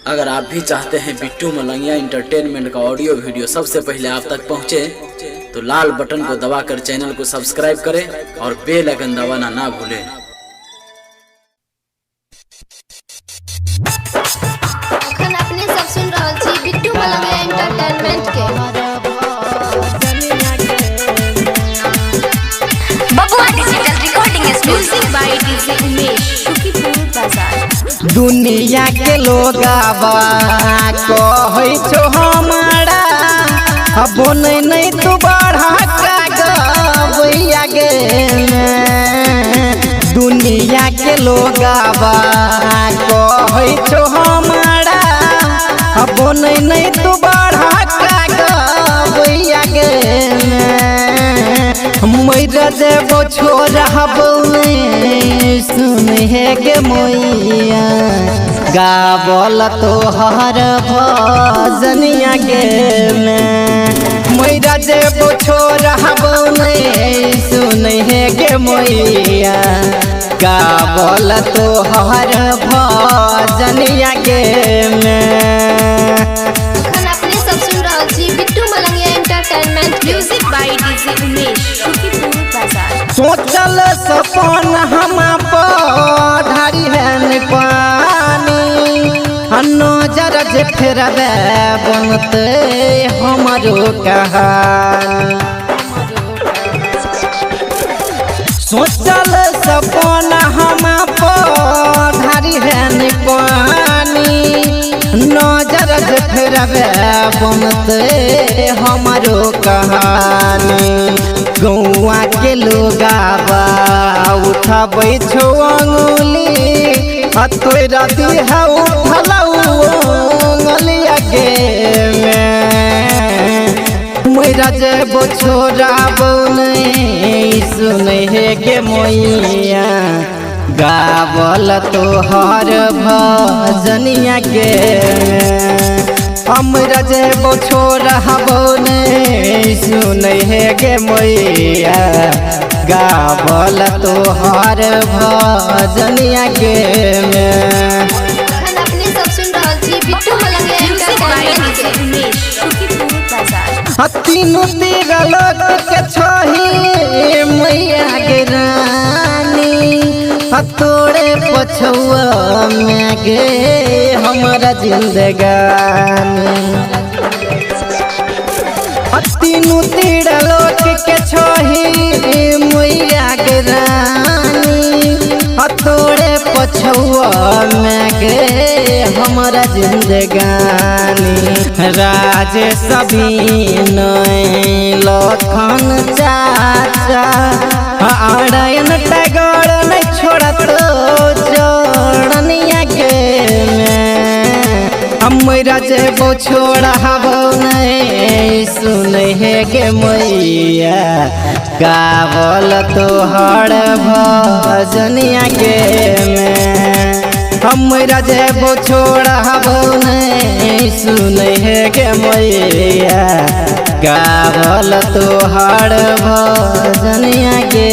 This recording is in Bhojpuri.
अगर आप भी चाहते हैं बिट्टू मलंगिया इंटरटेनमेंट का ऑडियो वीडियो सबसे पहले आप तक पहुंचे, तो लाल बटन को दबाकर चैनल को सब्सक्राइब करें और बेल आइकन दबाना ना भूलें। अखन अपने सब सुन रहल छी बिट्टू मलंगिया इंटरटेनमेंट के बबुआ digital recording music by DJ Umesh Shukipur बाजार। दुनिया के लोग कहे छो हमारा अब नहीं तू बढ़ा गवैया गे। दुनिया के लोग कहे छो हमारा अब नहीं तू बढ़ा गवैया गे। मैरा देवो छोरा सुन है गे मैया गावल तोहर भजनिया गे। मैरा देवो छोरा सुन है गे मैया गावल तोहर भजनिया गे। अखन अपने सब सुन रहल छी Bittu Malangiya entertainment music by DJ Umesh Shukipur बाजार। सोचल सपन हम धारी है पानी नजर जे फेरबे बनते हमारो कहानी। सोचल सपन हम धारी है पानी नजर जे फेरबे बनते हमारो कहानी। गौआ के लोग उठबै छो अंगुली तोरा दिहा उठलिया गे। मेरा जेबो छोरा सुन है गे मैया गावल तोहर भजनिया गे। हमरा जेबो छोरा सुन है गे मैया गावल तोहर भजनिया गे। अखन अपने सब सुन रहल छी बिट्टू मलंगिया इंटरटेनमेंट के उमेश शुकीपुर बाजार। तीनों तेरा लोग के छही मैया गे रानी तोरे पछुआ में गे हमारा जिंदगानी। तीनों तेरा लोग के छही मैया गे रानी तोरे पछुआ में गे हमारा जिंदगानी। राज सभी लखन चाचा आड़यन टगर नहीं छोड़त जोड़निया गे। हमरा जेबो छोड़ा सुन है गे मैया गावल तोहर भजनिया गे। हमरा जेबो छोड़ा सुन है गे मैया गावल तोहर भजनिया गे।